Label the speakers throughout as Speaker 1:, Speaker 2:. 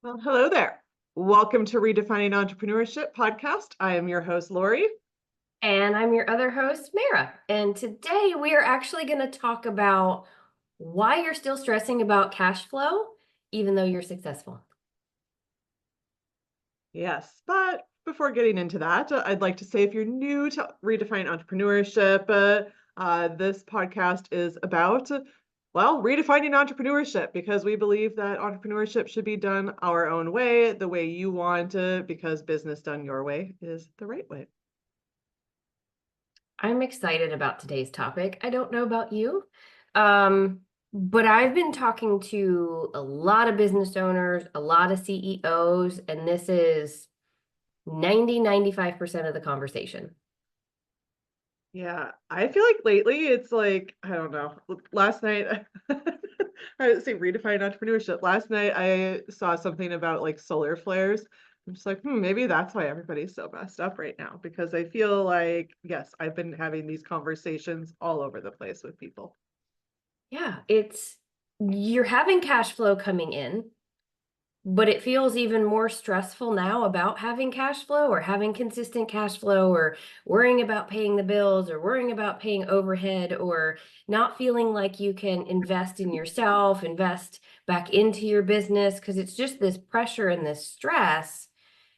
Speaker 1: Well, hello there. Welcome to Redefining Entrepreneurship podcast. I am your host, Lori.
Speaker 2: And I'm your other host, Mara. And today we are actually going to talk about why you're still stressing about cash flow, even though you're successful.
Speaker 1: Yes, but before getting into that, I'd like to say if you're new to Redefining Entrepreneurship, this podcast is about, well, redefining entrepreneurship because we believe that entrepreneurship should be done our own way, the way you want it, because business done your way is the right way.
Speaker 2: I'm excited about today's topic. I don't know about you, but I've been talking to a lot of business owners, a lot of CEOs, and this is 95% of the conversation.
Speaker 1: Yeah, I feel like lately it's like, I don't know. Last night, I would say redefine entrepreneurship. Last night I saw something about like solar flares. I'm just like, maybe that's why everybody's so messed up right now. Because I feel like, yes, I've been having these conversations all over the place with people.
Speaker 2: Yeah, you're having cash flow coming in. But it feels even more stressful now about having cash flow or having consistent cash flow or worrying about paying the bills or worrying about paying overhead or not feeling like you can invest in yourself, invest back into your business because it's just this pressure and this stress.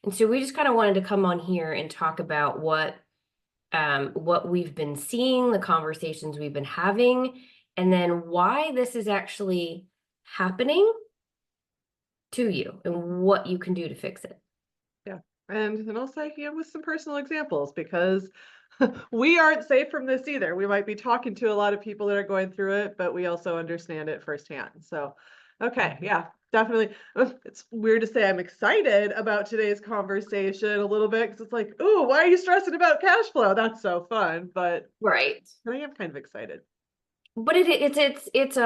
Speaker 2: And so we just kind of wanted to come on here and talk about what we've been seeing, the conversations we've been having, and then why this is actually happening to you and what you can do to fix it.
Speaker 1: Yeah. And also, with some personal examples because we aren't safe from this either. We might be talking to a lot of people that are going through it, but we also understand it firsthand. So, okay,
Speaker 2: Mhm.
Speaker 1: yeah, definitely. It's weird to say I'm excited about today's conversation a little bit because it's like, oh, why are you stressing about cash flow? That's so fun. But
Speaker 2: Right.
Speaker 1: I am kind of excited.
Speaker 2: But it's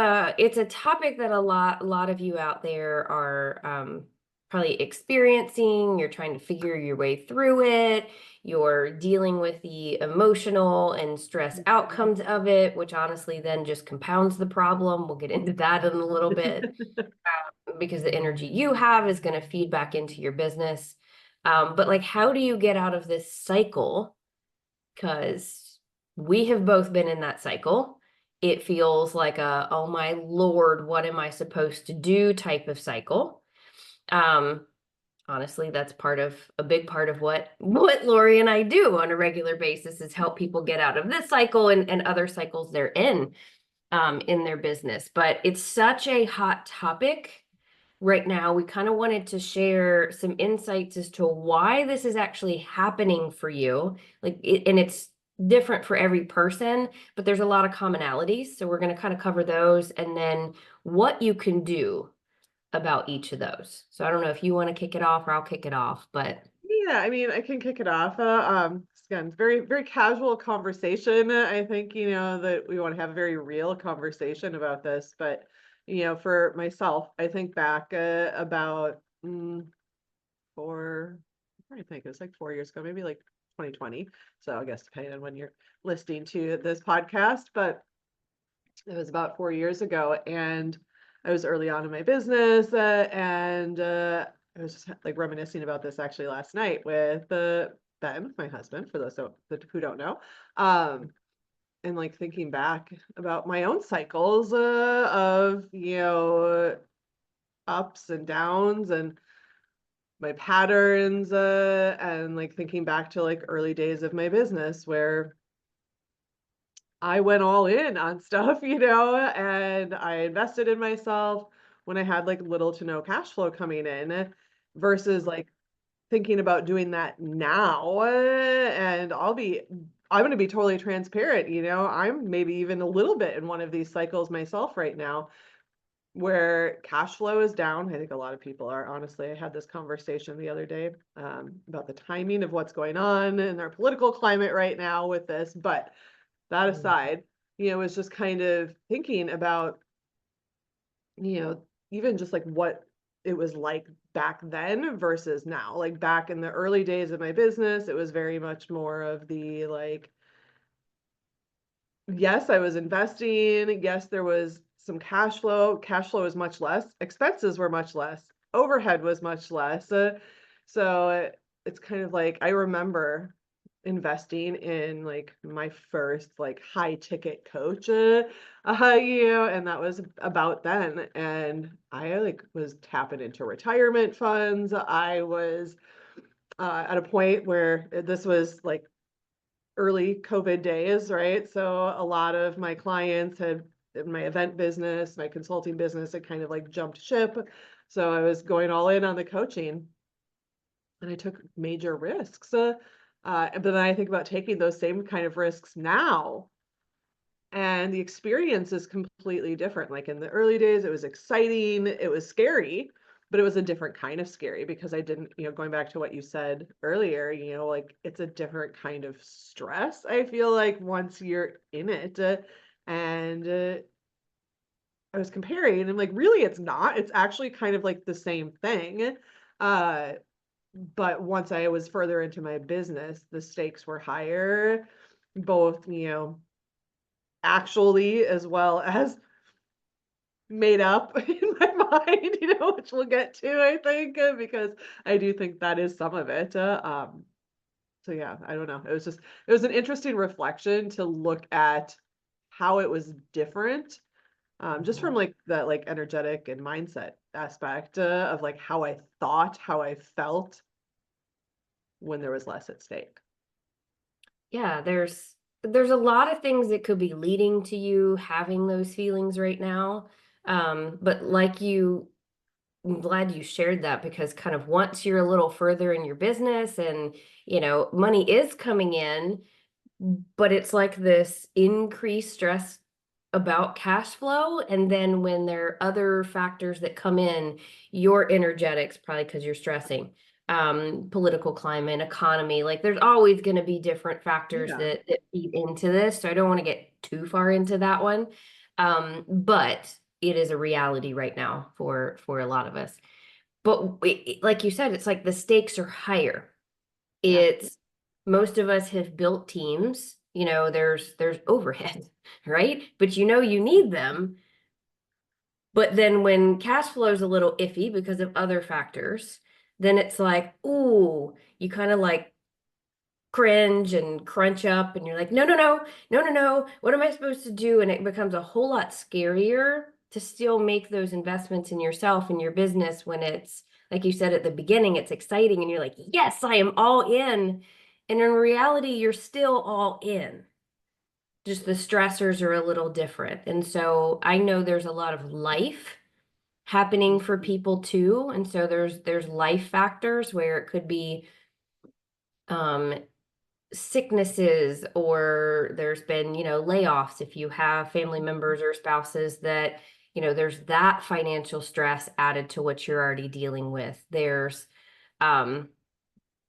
Speaker 2: a topic that a lot of you out there are probably experiencing. You're trying to figure your way through it. You're dealing with the emotional and stress outcomes of it, which honestly then just compounds the problem. We'll get into that in a little bit because the energy you have is going to feed back into your business. But like, how do you get out of this cycle? Because we have both been in that cycle. It feels like oh my Lord, what am I supposed to do type of cycle. Um, Honestly, that's part of a big part of what Lori and I do on a regular basis is help people get out of this cycle and other cycles they're in their business. But it's such a hot topic right now. We kind of wanted to share some insights as to why this is actually happening for you. And it's different for every person, but there's a lot of commonalities. So we're going to kind of cover those and then what you can do about each of those. So I don't know if you want to kick it off or I'll kick it off, but
Speaker 1: Yeah, I mean, I can kick it off. Again, very, very casual conversation. I think, that we want to have a very real conversation about this. But, for myself, I think back about four, I think it was like 4 years ago, maybe like 2020. So I guess depending on when you're listening to this podcast, but it was about 4 years ago. And I was early on in my business and I was just like reminiscing about this actually last night with Ben, my husband, for those who don't know. Um, and like thinking back about my own cycles of, ups and downs and my patterns and like thinking back to like early days of my business where I went all in on stuff, and I invested in myself when I had like little to no cash flow coming in versus like thinking about doing that now. And I'm going to be totally transparent. I'm maybe even a little bit in one of these cycles myself right now where cash flow is down. I think a lot of people are. Honestly, I had this conversation the other day about the timing of what's going on in our political climate right now with this. But that aside, was just kind of thinking about, even just like what it was like back then versus now. Like back in the early days of my business, it was very much more of the like, yes, I was investing. Yes, there was some cash flow. Cash flow is much less. Expenses were much less. overhead was much less. So it's kind of like I remember investing in like my first like high ticket coach, and that was about then. And I like was tapping into retirement funds. I was at a point where this was like early COVID days, right? So a lot of my clients had in my event business, my consulting business had kind of like jumped ship. So I was going all in on the coaching and I took major risks. But then I think about taking those same kind of risks now, and the experience is completely different. Like in the early days, it was exciting, it was scary, but it was a different kind of scary because I didn't, going back to what you said earlier, like it's a different kind of stress. I feel like once you're in it, and I was comparing, and I'm like, really, it's not. It's actually kind of like the same thing. Uh, but once I was further into my business, the stakes were higher, both, actually as well as made up in my mind, which we'll get to, I think, because I do think that is some of it. So yeah, I don't know. It was an interesting reflection to look at how it was different, just from like that like energetic and mindset aspect of like how I thought, how I felt when there was less at stake.
Speaker 2: Yeah, there's a lot of things that could be leading to you having those feelings right now. But like I'm glad you shared that because kind of once you're a little further in your business and money is coming in, but it's like this increased stress about cash flow. And then when there are other factors that come in, your energetics, probably because you're stressing, political climate, economy, like there's always going to be different factors
Speaker 1: Yeah.
Speaker 2: that feed into this. So I don't want to get too far into that one. But it is a reality right now for a lot of us. But like you said, it's like the stakes are higher.
Speaker 1: Yeah.
Speaker 2: It's most of us have built teams, there's overhead, right? But you need them. But then when cash flow is a little iffy because of other factors, then it's like, ooh, you kind of like cringe and crunch up and you're like, no, no, no, no, no, no. What am I supposed to do? And it becomes a whole lot scarier to still make those investments in yourself and your business when it's, like you said at the beginning, it's exciting and you're like, yes, I am all in. And in reality, you're still all in. Just the stressors are a little different. And so I know there's a lot of life happening for people too. And so there's life factors where it could be um sicknesses, or there's been layoffs if you have family members or spouses that there's that financial stress added to what you're already dealing with. There's um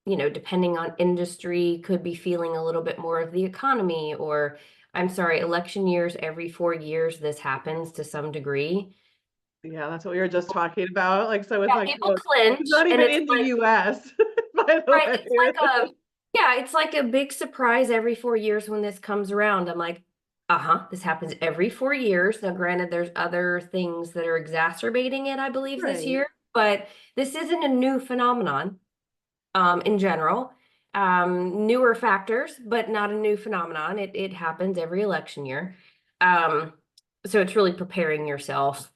Speaker 2: depending on industry, could be feeling a little bit more of the economy, or I'm sorry, election years, every 4 years this happens to some degree.
Speaker 1: Yeah, that's what we were just talking about. Like, so it's
Speaker 2: Yeah,
Speaker 1: like,
Speaker 2: people
Speaker 1: it's
Speaker 2: clinch
Speaker 1: not
Speaker 2: and
Speaker 1: even
Speaker 2: it's
Speaker 1: in the
Speaker 2: like,
Speaker 1: US, by the
Speaker 2: right, it's
Speaker 1: way.
Speaker 2: like yeah, it's like a big surprise every 4 years when this comes around. I'm like, uh-huh, this happens every 4 years. Now, granted, there's other things that are exacerbating it, I believe, this
Speaker 1: Right.
Speaker 2: year, but this isn't a new phenomenon, in general. Newer factors, but not a new phenomenon. It happens every election year. Um, so it's really preparing yourself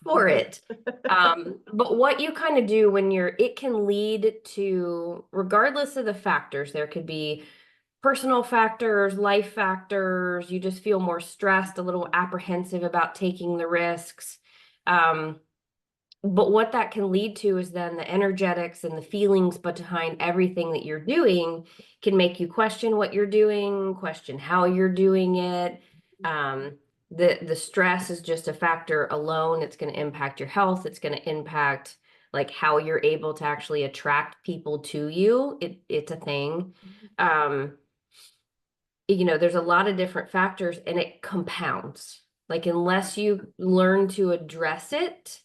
Speaker 2: for it. But what you kind of do when it can lead to, regardless of the factors, there could be personal factors, life factors, you just feel more stressed, a little apprehensive about taking the risks. Um, but what that can lead to is then the energetics and the feelings behind everything that you're doing can make you question what you're doing, question how you're doing it. The stress is just a factor alone. It's going to impact your health. It's going to impact like how you're able to actually attract people to you. It's a thing. Um, there's a lot of different factors and it compounds. Like unless you learn to address it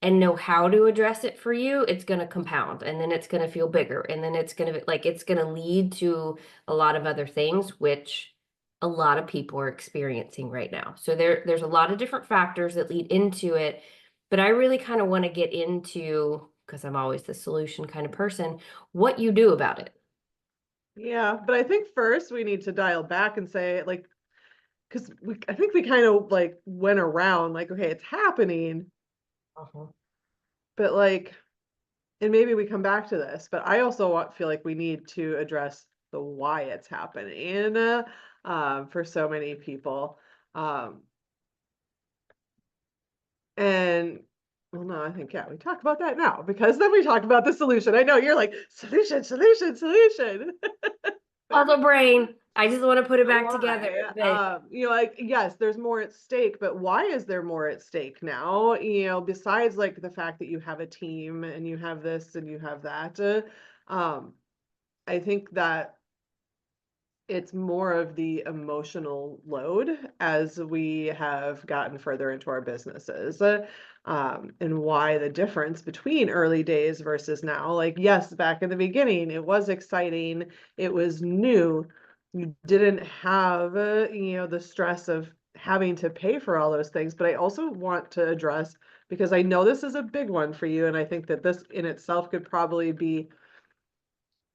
Speaker 2: and know how to address it for you, it's going to compound and then it's going to feel bigger. And then it's going to like, it's going to lead to a lot of other things, which a lot of people are experiencing right now. So there's a lot of different factors that lead into it, but I really kind of want to get into, because I'm always the solution kind of person, what you do about it.
Speaker 1: Yeah, but I think first we need to dial back and say like, because I think we kind of like went around like, okay, it's happening,
Speaker 2: Uh-huh.
Speaker 1: but like, and maybe we come back to this, but I also feel like we need to address the why it's happening for so many people. Um, and well, no, I think, yeah, we talk about that now because then we talk about the solution. I know you're like, solution, solution, solution.
Speaker 2: Puzzle brain. I just want to put it back together.
Speaker 1: Why?
Speaker 2: But
Speaker 1: Like, yes, there's more at stake, but why is there more at stake now? Besides like the fact that you have a team and you have this and you have that, I think that it's more of the emotional load as we have gotten further into our businesses. And why the difference between early days versus now. Like, yes, back in the beginning, it was exciting, it was new. You didn't have, the stress of having to pay for all those things. But I also want to address, because I know this is a big one for you, and I think that this in itself could probably be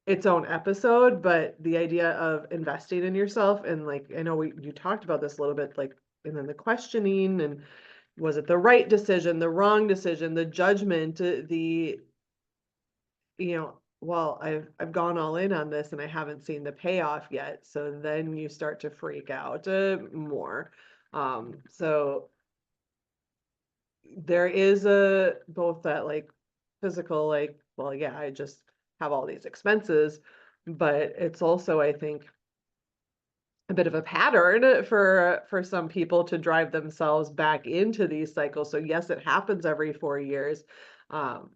Speaker 1: its own episode, but the idea of investing in yourself and like I know you talked about this a little bit, like, and then the questioning and was it the right decision, the wrong decision, the judgment, well, I've gone all in on this and I haven't seen the payoff yet. So then you start to freak out more. So there is a both that like physical, like, well, yeah, I just have all these expenses, but it's also, I think, a bit of a pattern for some people to drive themselves back into these cycles. So yes, it happens every 4 years. Um,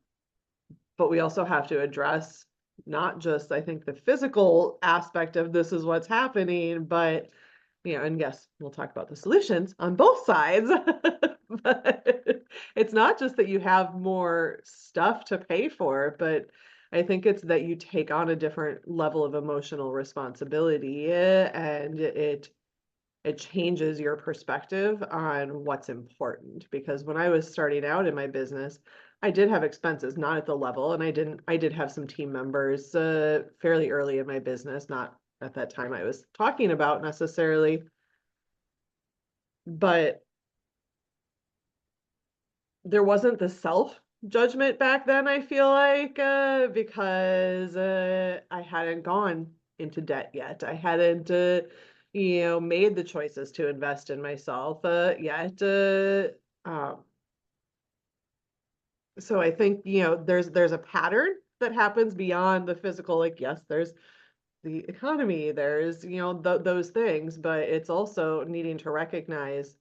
Speaker 1: but we also have to address not just, I think, the physical aspect of this is what's happening, but and yes, we'll talk about the solutions on both sides. But it's not just that you have more stuff to pay for, but I think it's that you take on a different level of emotional responsibility, and it changes your perspective on what's important. Because when I was starting out in my business, I did have expenses, not at the level, and I did have some team members fairly early in my business, not at that time I was talking about necessarily, but there wasn't the self judgment back then, I feel like, because I hadn't gone into debt yet. I hadn't, made the choices to invest in myself yet. Um, so I think, there's a pattern that happens beyond the physical. Like, yes, there's the economy, there's, those things, but it's also needing to recognize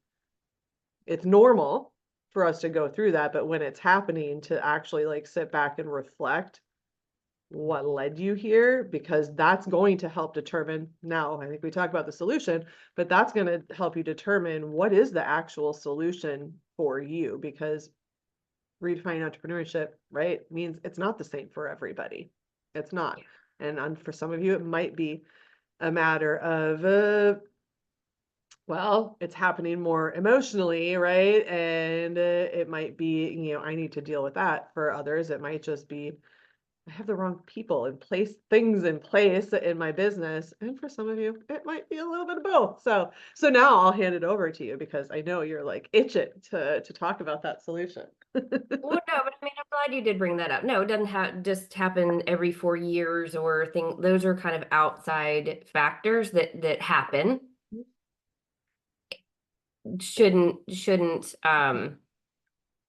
Speaker 1: it's normal for us to go through that, but when it's happening, to actually like sit back and reflect what led you here, because that's going to help determine. Now I think we talk about the solution, but that's going to help you determine what is the actual solution for you, because redefining entrepreneurship, right, means it's not the same for everybody. It's not. And for some of you it might be a matter of well, it's happening more emotionally, right? And it might be, I need to deal with that. For others, it might just be, I have the wrong people in place, things in place in my business. And for some of you, it might be a little bit of both. So now I'll hand it over to you because I know you're like itching to talk about that solution.
Speaker 2: well, no, but I mean, I'm glad you did bring that up. No, it doesn't just happen every 4 years or thing. Those are kind of outside factors that happen. Shouldn't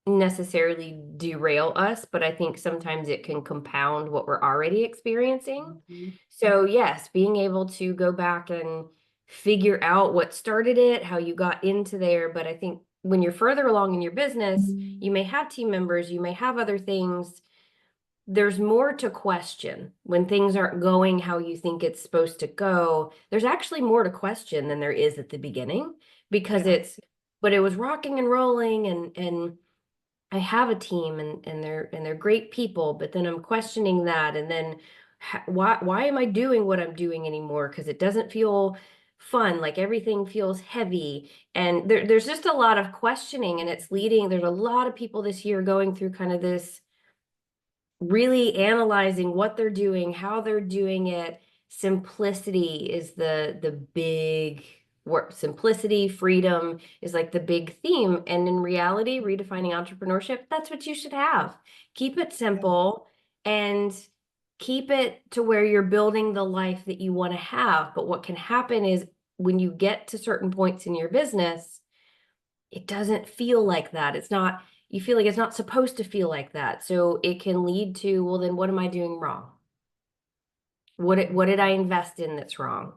Speaker 2: necessarily derail us, but I think sometimes it can compound what we're already experiencing.
Speaker 1: Mhm.
Speaker 2: So yes, being able to go back and figure out what started it, how you got into there. But I think when you're further along in your business, you may have team members, you may have other things. There's more to question when things aren't going how you think it's supposed to go. There's actually more to question than there is at the beginning, because
Speaker 1: Yeah.
Speaker 2: but it was rocking and rolling, and I have a team, and they're great people, but then I'm questioning that, and then why am I doing what I'm doing anymore? Because it doesn't feel fun, like everything feels heavy. And there's just a lot of questioning, and it's leading. There's a lot of people this year going through kind of this really analyzing what they're doing, how they're doing it. Simplicity is the big word. Simplicity, freedom is like the big theme. And in reality, redefining entrepreneurship, that's what you should have. Keep it simple and keep it to where you're building the life that you want to have. But what can happen is when you get to certain points in your business, it doesn't feel like that. It's not, you feel like it's not supposed to feel like that. So it can lead to, well, then what am I doing wrong? What did I invest in that's wrong?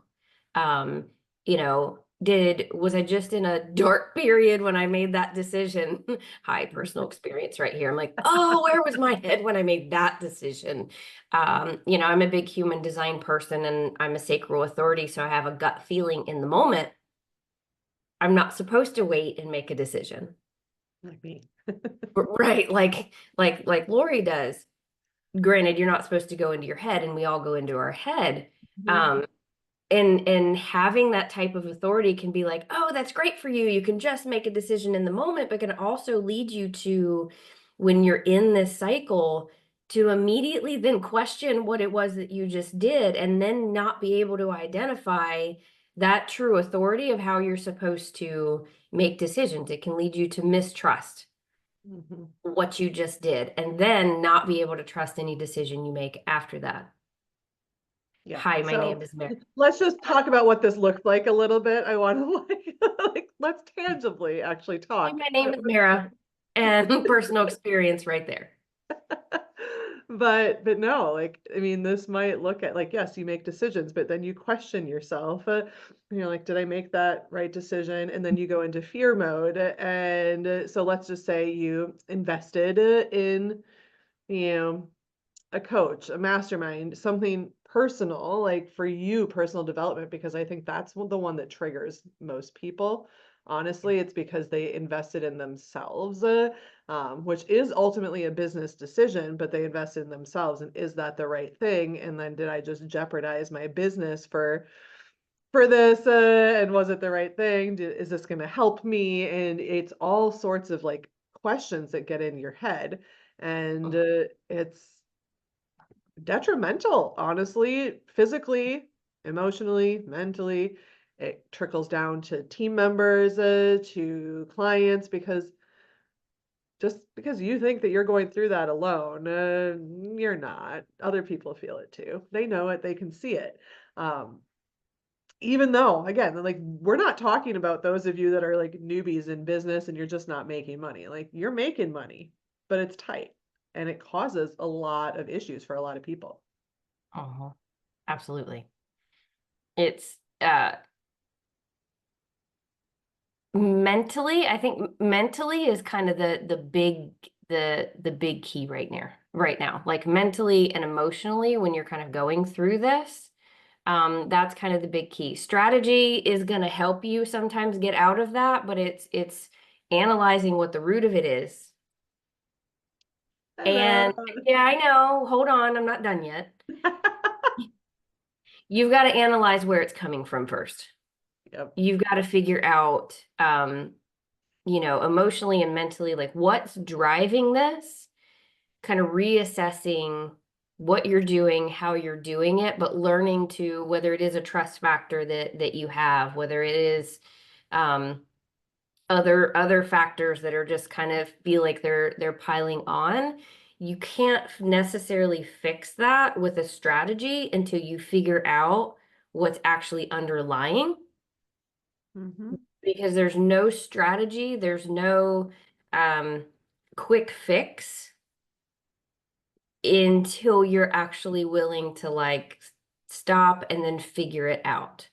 Speaker 2: Um, was I just in a dark period when I made that decision? High personal experience right here. I'm like, oh, where was my head when I made that decision? I'm a big human design person and I'm a sacral authority, so I have a gut feeling in the moment. I'm not supposed to wait and make a decision.
Speaker 1: Like me.
Speaker 2: Right, like Lori does. Granted, you're not supposed to go into your head, and we all go into our head.
Speaker 1: Mhm.
Speaker 2: Um, and having that type of authority can be like, oh, that's great for you. You can just make a decision in the moment, but can also lead you to, when you're in this cycle, to immediately then question what it was that you just did, and then not be able to identify that true authority of how you're supposed to make decisions. It can lead you to mistrust
Speaker 1: Mhm.
Speaker 2: what you just did, and then not be able to trust any decision you make after that.
Speaker 1: Yeah.
Speaker 2: Hi, my
Speaker 1: So
Speaker 2: name is Mary.
Speaker 1: let's just talk about what this looked like a little bit. I want to like let's tangibly actually
Speaker 2: Hi,
Speaker 1: talk.
Speaker 2: my name is Mara, and personal experience right there.
Speaker 1: But no, like I mean, this might look at like yes, you make decisions, but then you question yourself. You're like, did I make that right decision? And then you go into fear mode. And so let's just say you invested in you know a coach, a mastermind, something personal, like for you, personal development, because I think that's the one that triggers most people. Honestly, it's because they invested in themselves, which is ultimately a business decision, but they invested in themselves. And is that the right thing? And then did I just jeopardize my business for this? And was it the right thing? Is this going to help me? And it's all sorts of like questions that get in your head. And it's detrimental, honestly, physically, emotionally, mentally. It trickles down to team members, to clients, because just because you think that you're going through that alone, you're not. Other people feel it too. They know it, they can see it. Um, Even though, again, like we're not talking about those of you that are like newbies in business and you're just not making money. Like you're making money, but it's tight and it causes a lot of issues for a lot of people.
Speaker 2: Uh-huh. Absolutely. It's mentally, I think mentally is kind of the big key right now. Right now, like mentally and emotionally, when you're kind of going through this, that's kind of the big key. Strategy is going to help you sometimes get out of that, but it's analyzing what the root of it is.
Speaker 1: Hello.
Speaker 2: And yeah, I know. Hold on, I'm not done yet. You've got to analyze where it's coming from first.
Speaker 1: Yep.
Speaker 2: You've got to figure out, emotionally and mentally, like what's driving this, kind of reassessing what you're doing, how you're doing it, but learning to whether it is a trust factor that you have, whether it is um, other factors that are just kind of feel like they're piling on. You can't necessarily fix that with a strategy until you figure out what's actually underlying,
Speaker 1: Mhm.
Speaker 2: because there's no strategy, there's no um, quick fix until you're actually willing to like stop and then figure it out.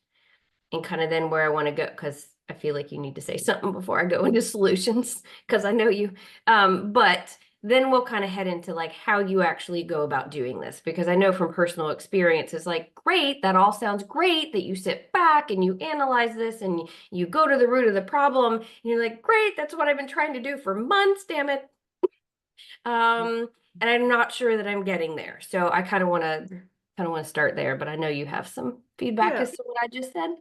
Speaker 2: And kind of then where I want to go, because I feel like you need to say something before I go into solutions, because I know you. But then we'll kind of head into like how you actually go about doing this, because I know from personal experience, it's like, great, that all sounds great that you sit back and you analyze this and you go to the root of the problem. And you're like, great, that's what I've been trying to do for months, damn it. And I'm not sure that I'm getting there. So I kind of want to start there, but I know you have some feedback
Speaker 1: Yeah.
Speaker 2: as to what I just said.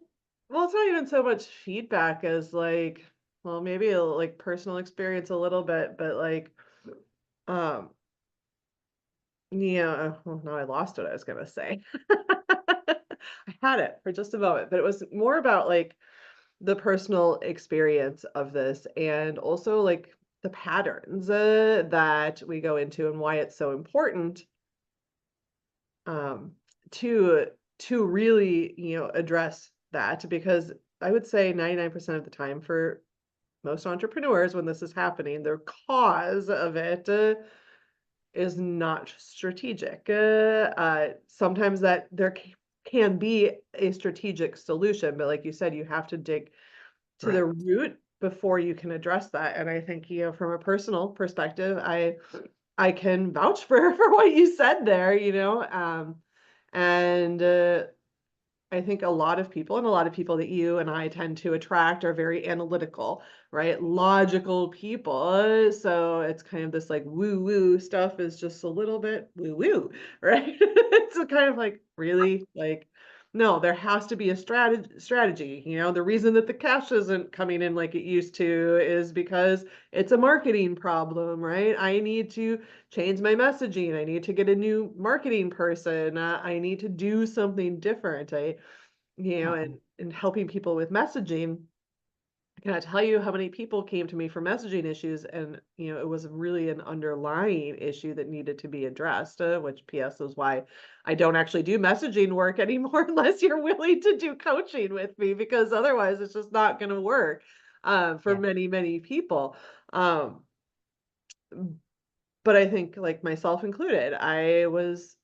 Speaker 1: well, it's not even so much feedback as like, well, maybe like personal experience a little bit, but like, um, yeah, well, now I lost what I was gonna say. I had it for just a moment, but it was more about like the personal experience of this and also like the patterns that we go into and why it's so important um, to really address that because I would say 99% of the time for most entrepreneurs when this is happening, their cause of it is not strategic. Sometimes that there can be a strategic solution, but like you said, you have to dig to the
Speaker 2: Correct.
Speaker 1: root before you can address that. And I think, from a personal perspective, I can vouch for what you said there, and I think a lot of people and a lot of people that you and I tend to attract are very analytical, right? Logical people. So it's kind of this like woo woo stuff is just a little bit woo woo, right? It's a kind of like really like no, there has to be a strategy. The reason that the cash isn't coming in like it used to is because it's a marketing problem, right? I need to change my messaging. I need to get a new marketing person. I need to do something different.
Speaker 2: Mhm.
Speaker 1: And helping people with messaging, I cannot tell you how many people came to me for messaging issues, and it was really an underlying issue that needed to be addressed. Which PS is why I don't actually do messaging work anymore unless you're willing to do coaching with me, because otherwise it's just not going to work for
Speaker 2: Yeah.
Speaker 1: many people. Um, but I think, like myself included, I was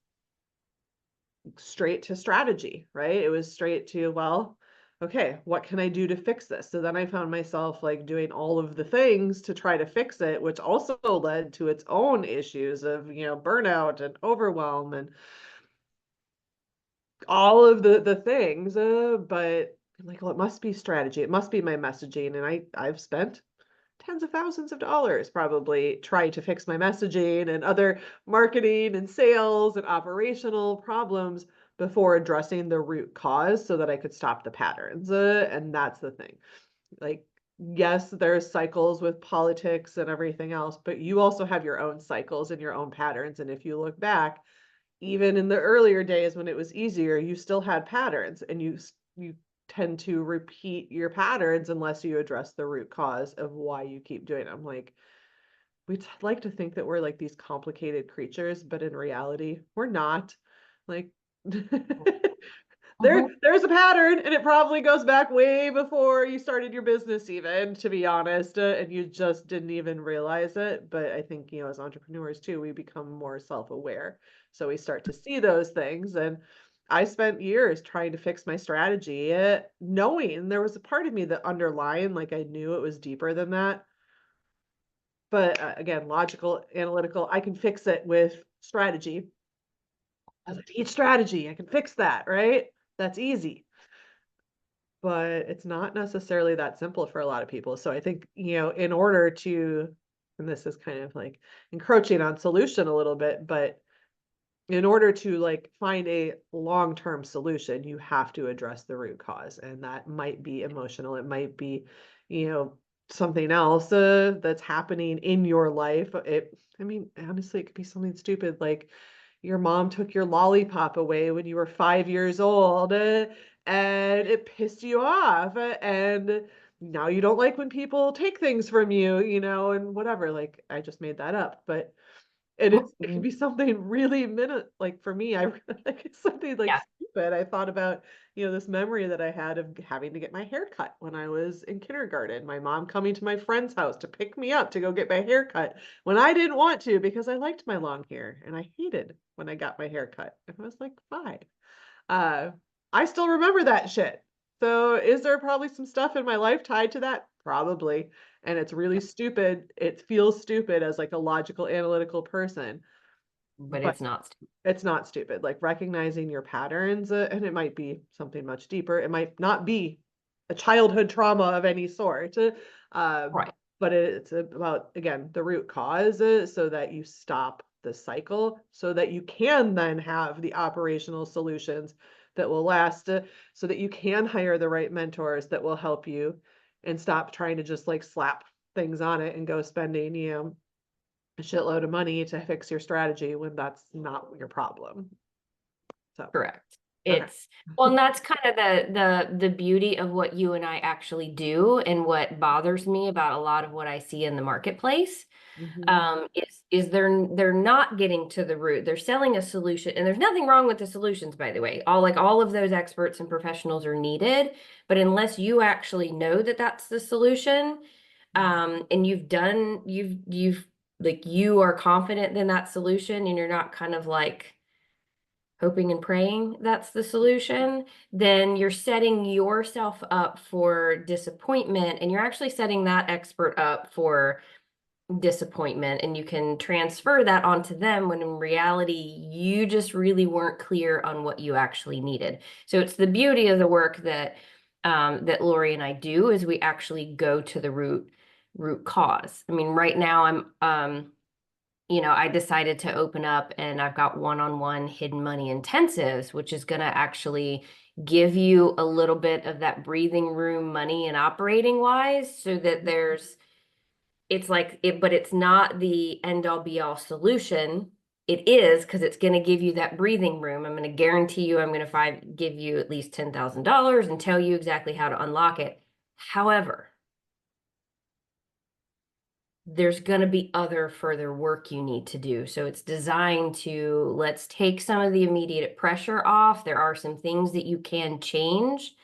Speaker 1: straight to strategy, right? It was straight to, well, okay, what can I do to fix this? So then I found myself like doing all of the things to try to fix it, which also led to its own issues of, burnout and overwhelm and all of the things. But I'm like, well, it must be strategy. It must be my messaging. And I've spent tens of thousands of dollars probably trying to fix my messaging and other marketing and sales and operational problems before addressing the root cause so that I could stop the patterns. And that's the thing. Like, yes, there's cycles with politics and everything else, but you also have your own cycles and your own patterns. And if you look back, even in the earlier days when it was easier, you still had patterns and you tend to repeat your patterns unless you address the root cause of why you keep doing it. I'm like, we'd like to think that we're like these complicated creatures, but in reality, we're not. Like
Speaker 2: Mhm.
Speaker 1: there's a pattern and it probably goes back way before you started your business even, to be honest, and you just didn't even realize it. But I think, as entrepreneurs too, we become more self-aware. So we start to see those things. And I spent years trying to fix my strategy, knowing there was a part of me that underlying, like I knew it was deeper than that. But again, logical, analytical, I can fix it with strategy because I teach strategy. I can fix that, right? That's easy. But it's not necessarily that simple for a lot of people. So I think, in order to, and this is kind of like encroaching on solution a little bit, but in order to like find a long-term solution, you have to address the root cause. And that might be emotional. It might be, you know, something else that's happening in your life. I mean, honestly, it could be something stupid like your mom took your lollipop away when you were 5 years old, and it pissed you off. And now you don't like when people take things from you, and whatever. Like, I just made that up, but it can
Speaker 2: Mhm.
Speaker 1: be something really like for me, I like it's something like
Speaker 2: Yeah.
Speaker 1: stupid. I thought about, this memory that I had of having to get my hair cut when I was in kindergarten. My mom coming to my friend's house to pick me up to go get my hair cut when I didn't want to because I liked my long hair and I hated when I got my hair cut. And I was like 5. Uh, I still remember that shit. So is there probably some stuff in my life tied to that? Probably. And it's really
Speaker 2: Yeah.
Speaker 1: stupid. It feels stupid as like a logical, analytical person,
Speaker 2: But
Speaker 1: but
Speaker 2: it's not.
Speaker 1: it's not stupid. Like recognizing your patterns, and it might be something much deeper. It might not be a childhood trauma of any sort, uh,
Speaker 2: Right.
Speaker 1: but it's about, again, the root cause, so that you stop the cycle, so that you can then have the operational solutions that will last, so that you can hire the right mentors that will help you and stop trying to just like slap things on it and go spending, a shitload of money to fix your strategy when that's not your problem. So,
Speaker 2: Correct.
Speaker 1: okay.
Speaker 2: It's well, and that's kind of the beauty of what you and I actually do, and what bothers me about a lot of what I see in the marketplace,
Speaker 1: Mhm.
Speaker 2: is they're not getting to the root. They're selling a solution, and there's nothing wrong with the solutions, by the way. All of those experts and professionals are needed, but unless you actually know that that's the solution, and you've like you are confident in that solution, and you're not kind of like hoping and praying that's the solution, then you're setting yourself up for disappointment, and you're actually setting that expert up for disappointment, and you can transfer that onto them when in reality you just really weren't clear on what you actually needed. So it's the beauty of the work that Lori and I do, is we actually go to the root cause. I mean, right now I decided to open up, and I've got one-on-one hidden money intensives, which is going to actually give you a little bit of that breathing room money and operating wise, so that it's like it, but it's not the end all be all solution. It is, because it's going to give you that breathing room. I'm going to guarantee you, I'm going to give you at least $10,000 and tell you exactly how to unlock it. However, there's going to be other further work you need to do. So it's designed to, let's take some of the immediate pressure off. There are some things that you can change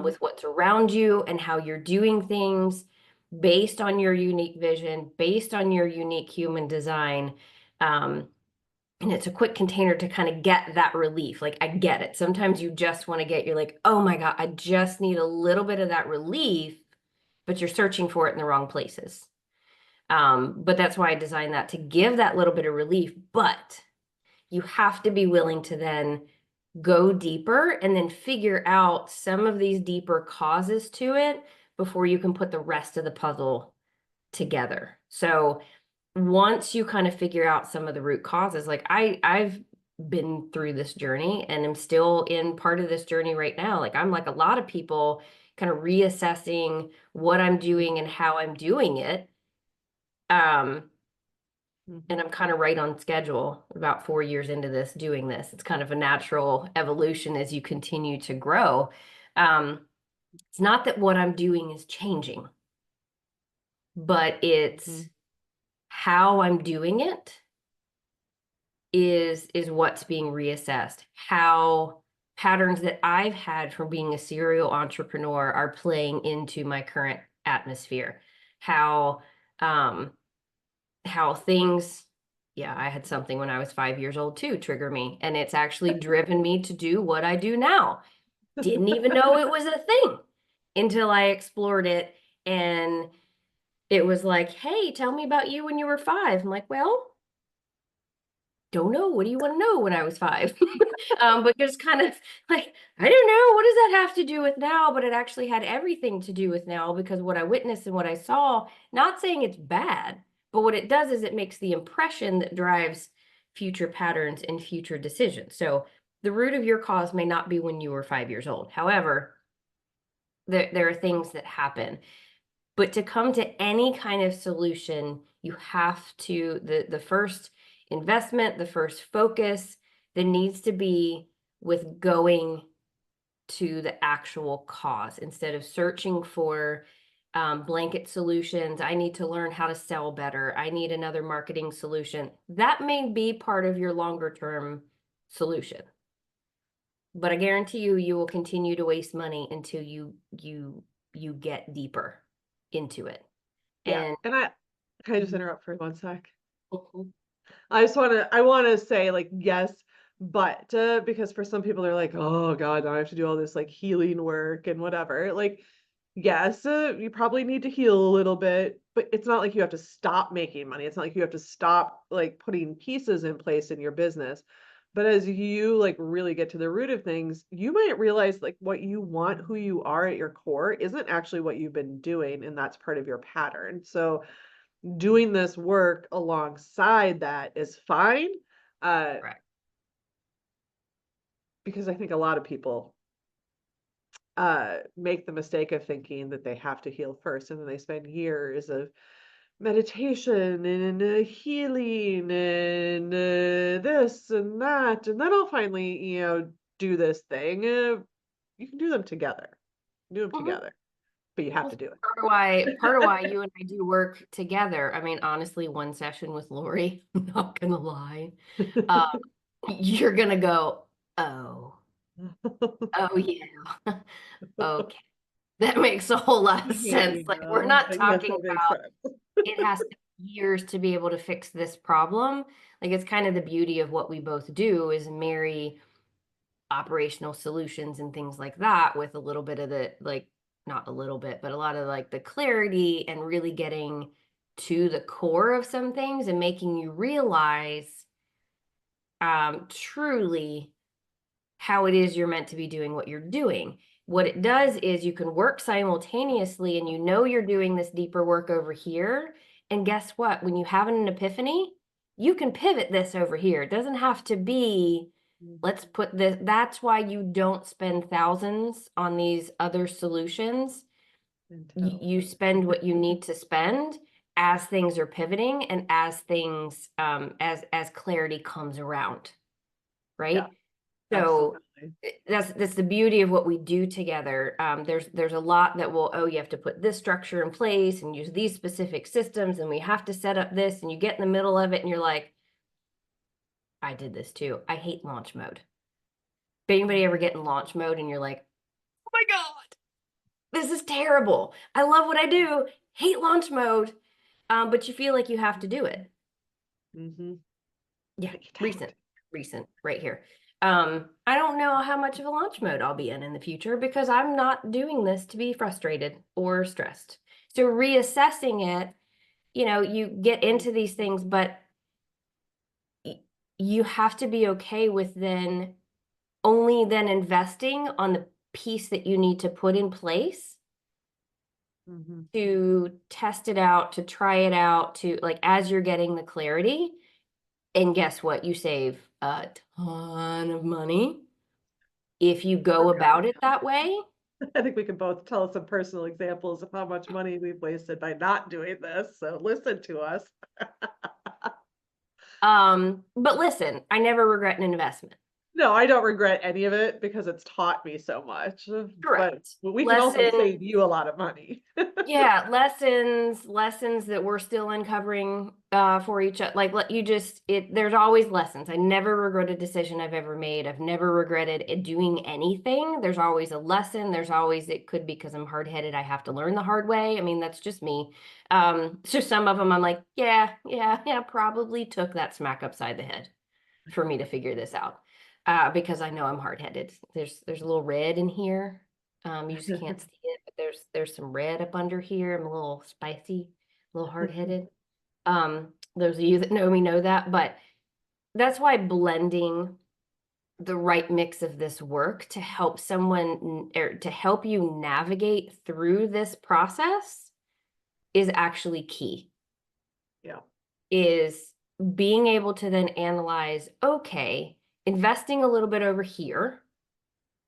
Speaker 2: with what's around you and how you're doing things based on your unique vision, based on your unique human design. And it's a quick container to kind of get that relief. Like, I get it. Sometimes you just want to you're like, oh my God, I just need a little bit of that relief, but you're searching for it in the wrong places. But that's why I designed that, to give that little bit of relief. But you have to be willing to then go deeper and then figure out some of these deeper causes to it before you can put the rest of the puzzle together. So once you kind of figure out some of the root causes, like I've been through this journey and am still in part of this journey right now. Like, I'm like a lot of people, kind of reassessing what I'm doing and how I'm doing it. And I'm kind of right on schedule, about 4 years into this, doing this. It's kind of a natural evolution as you continue to grow. It's not that what I'm doing is changing, but it's how I'm doing it is what's being reassessed. How patterns that I've had from being a serial entrepreneur are playing into my current atmosphere. How things, yeah, I had something when I was 5 years old too trigger me, and it's actually driven me to do what I do now. Didn't even know it was a thing until I explored it, and it was like, hey, tell me about you when you were 5. I'm like, well, don't know. What do you want to know when I was 5? But just kind of like, I don't know, what does that have to do with now? But it actually had everything to do with now, because what I witnessed and what I saw, not saying it's bad, but what it does is it makes the impression that drives future patterns and future decisions. So the root of your cause may not be when you were 5 years old. However, there are things that happen. But to come to any kind of solution, you have to, the first investment, the first focus, that needs to be with going to the actual cause instead of searching for blanket solutions. I need to learn how to sell better. I need another marketing solution. That may be part of your longer term solution. But I guarantee you, you will continue to waste money until you get deeper into it.
Speaker 1: Yeah.
Speaker 2: And
Speaker 1: And can I just interrupt for 1 sec?
Speaker 2: Mhm.
Speaker 1: I want to say like, yes, but because for some people they're like, oh God, now I have to do all this like healing work and whatever. Like, yes, you probably need to heal a little bit, but it's not like you have to stop making money. It's not like you have to stop like putting pieces in place in your business. But as you like really get to the root of things, you might realize like what you want, who you are at your core, isn't actually what you've been doing, and that's part of your pattern. So doing this work alongside that is fine. Uh,
Speaker 2: Correct.
Speaker 1: because I think a lot of people make the mistake of thinking that they have to heal first, and then they spend years of meditation and healing and this and that, and then I'll finally, do this thing. You can do them together. Do them
Speaker 2: Mhm.
Speaker 1: together, but you have
Speaker 2: Well,
Speaker 1: to do
Speaker 2: part of why you and I do work together. I mean, honestly, one session with Lori, I'm not gonna lie, uh,
Speaker 1: it.
Speaker 2: you're gonna go, oh, oh yeah, okay. That makes a whole lot of
Speaker 1: Yeah,
Speaker 2: sense.
Speaker 1: you
Speaker 2: Like, we're
Speaker 1: know,
Speaker 2: not
Speaker 1: but yes,
Speaker 2: talking
Speaker 1: that makes
Speaker 2: about
Speaker 1: sense.
Speaker 2: it has years to be able to fix this problem. Like, it's kind of the beauty of what we both do is marry operational solutions and things like that with a little bit of the, like, not a little bit, but a lot of like the clarity and really getting to the core of some things and making you realize truly how it is you're meant to be doing what you're doing. What it does is you can work simultaneously and you know you're doing this deeper work over here. And guess what? When you have an epiphany, you can pivot this over here. It doesn't have to be, let's
Speaker 1: Mhm.
Speaker 2: put this. That's why you don't spend thousands on these other solutions.
Speaker 1: Until
Speaker 2: You spend what you need to spend as things are pivoting and as things as clarity comes around,
Speaker 1: yeah,
Speaker 2: right? So
Speaker 1: absolutely.
Speaker 2: that's the beauty of what we do together. There's a lot that will, oh, you have to put this structure in place and use these specific systems, and we have to set up this, and you get in the middle of it, and you're like, I did this too. I hate launch mode. Anybody ever get in launch mode and you're like, oh my God, this is terrible. I love what I do. Hate launch mode. But you feel like you have to do it.
Speaker 1: Mm-hmm.
Speaker 2: Yeah,
Speaker 1: But you
Speaker 2: recent,
Speaker 1: don't.
Speaker 2: recent, right here. I don't know how much of a launch mode I'll be in the future because I'm not doing this to be frustrated or stressed. So reassessing it, you get into these things, but you have to be okay with then only then investing on the piece that you need to put in place
Speaker 1: Mm-hmm.
Speaker 2: to test it out, to try it out, to like as you're getting the clarity. And guess what? You save a ton of money if you go about it that way.
Speaker 1: I think we can both tell some personal examples of how much money we've wasted by not doing this. So listen to us.
Speaker 2: But listen, I never regret an investment.
Speaker 1: No, I don't regret any of it because it's taught me so much. But
Speaker 2: Correct.
Speaker 1: we can also
Speaker 2: Lesson
Speaker 1: save you a lot of money.
Speaker 2: Yeah, lessons that we're still uncovering for each other. Like let you just it there's always lessons. I never regret a decision I've ever made. I've never regretted doing anything. There's always a lesson. There's always it could be because I'm hard-headed. I have to learn the hard way. I mean, that's just me. So some of them I'm like, yeah, probably took that smack upside the head for me to figure this out. Because I know I'm hard-headed. There's a little red in here. You just can't see it, but there's some red up under here. I'm a little spicy, a little hard-headed. Those of you that know me know that, but that's why blending the right mix of this work to help someone or to help you navigate through this process is actually key.
Speaker 1: Yeah.
Speaker 2: Is being able to then analyze, okay, investing a little bit over here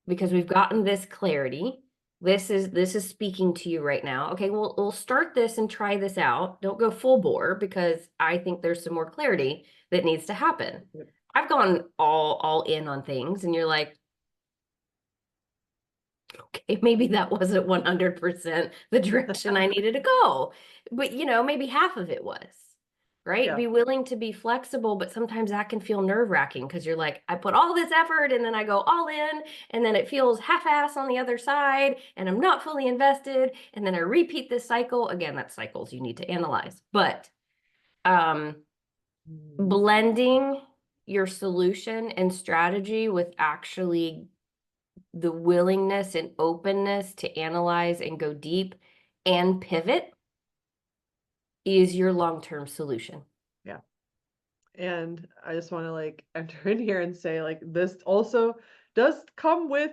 Speaker 2: because we've gotten this clarity. This is speaking to you right now. Okay, well, we'll start this and try this out. Don't go full bore because I think there's some more clarity that needs to happen.
Speaker 1: Yep.
Speaker 2: I've gone all in on things and you're like, okay, maybe that wasn't 100% the direction I needed to go. But maybe half of it was. Right?
Speaker 1: Yeah.
Speaker 2: Be willing to be flexible, but sometimes that can feel nerve-wracking because you're like, I put all this effort and then I go all in, and then it feels half-ass on the other side, and I'm not fully invested, and then I repeat this cycle. Again, that's cycles you need to analyze. But um,
Speaker 1: Mm.
Speaker 2: blending your solution and strategy with actually the willingness and openness to analyze and go deep and pivot is your long-term solution.
Speaker 1: Yeah. And I just want to like enter in here and say like this also does come with,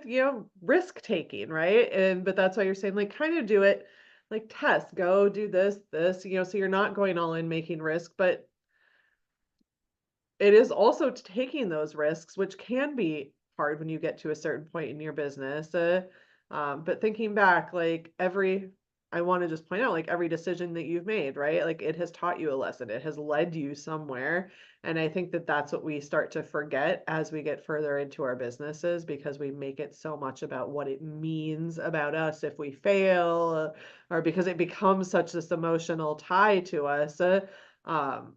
Speaker 1: risk taking, right? And but that's why you're saying like kind of do it like test, go do this, so you're not going all in making risk, but it is also taking those risks, which can be hard when you get to a certain point in your business. But thinking back, like I want to just point out, like every decision that you've made, right? Like it has taught you a lesson. It has led you somewhere. And I think that that's what we start to forget as we get further into our businesses, because we make it so much about what it means about us if we fail, or because it becomes such this emotional tie to us. Um,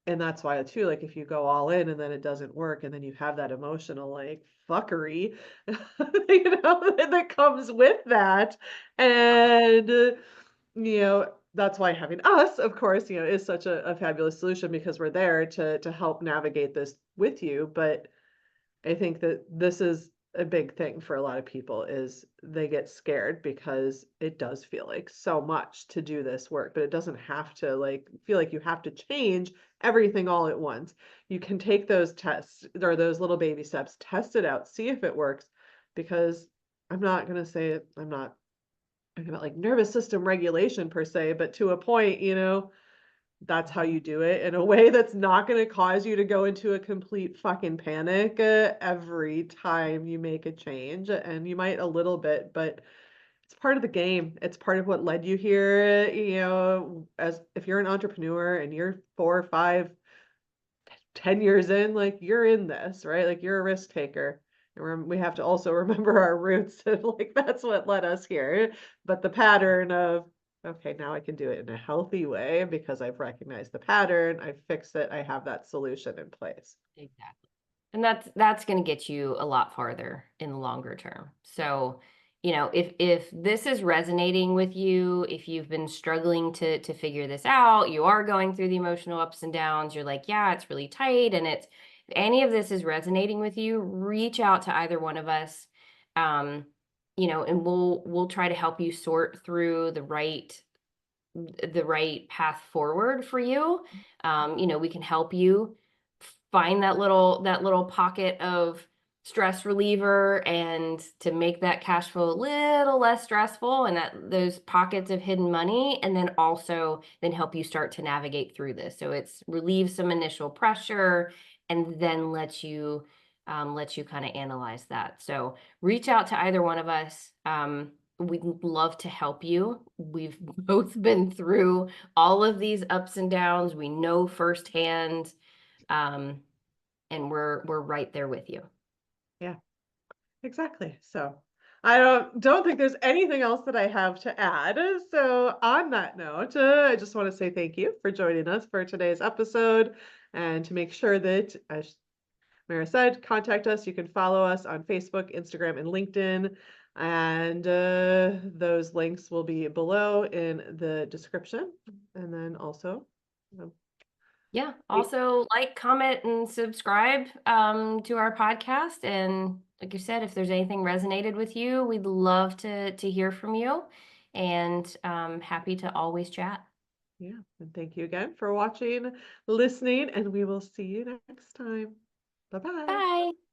Speaker 1: and that's why too, like if you go all in and then it doesn't work, and then you have that emotional like fuckery, that comes with that. And that's why having us, of course, is such a fabulous solution, because we're there to help navigate this with you. But I think that this is a big thing for a lot of people, is they get scared because it does feel like so much to do this work, but it doesn't have to like feel like you have to change everything all at once. You can take those tests or those little baby steps, test it out, see if it works, because I'm not going to say it, I'm not talking about like nervous system regulation per se, but to a point, that's how you do it in a way that's not going to cause you to go into a complete fucking panic every time you make a change. And you might a little bit, but it's part of the game. It's part of what led you here. As if you're an entrepreneur and you're 4, 5, 10 years in, like you're in this, right? Like you're a risk taker. And we have to also remember our roots, and like that's what led us here. But the pattern of, okay, now I can do it in a healthy way because I've recognized the pattern, I've fixed it, I have that solution in place.
Speaker 2: Exactly. And that's going to get you a lot farther in the longer term. So, if this is resonating with you, if you've been struggling to figure this out, you are going through the emotional ups and downs, you're like, yeah, it's really tight, and if any of this is resonating with you, reach out to either one of us. And we'll try to help you sort through the right path forward for you. We can help you find that little pocket of stress reliever, and to make that cash flow a little less stressful, and that those pockets of hidden money, and then also then help you start to navigate through this. So it's relieves some initial pressure, and then let you kind of analyze that. So reach out to either one of us. We'd love to help you. We've both been through all of these ups and downs. We know firsthand, and we're right there with you.
Speaker 1: Yeah, exactly. So I don't think there's anything else that I have to add. So on that note, I just want to say thank you for joining us for today's episode. And to make sure that, as Mara said, contact us. You can follow us on Facebook, Instagram, and LinkedIn. And those links will be below in the description. And then also, um,
Speaker 2: Yeah. Also, like, comment, and subscribe to our podcast. And like you said, if there's anything resonated with you, we'd love to hear from you. And happy to always chat.
Speaker 1: yeah. And thank you again for watching, listening, and we will see you next time. Bye bye.
Speaker 2: Bye.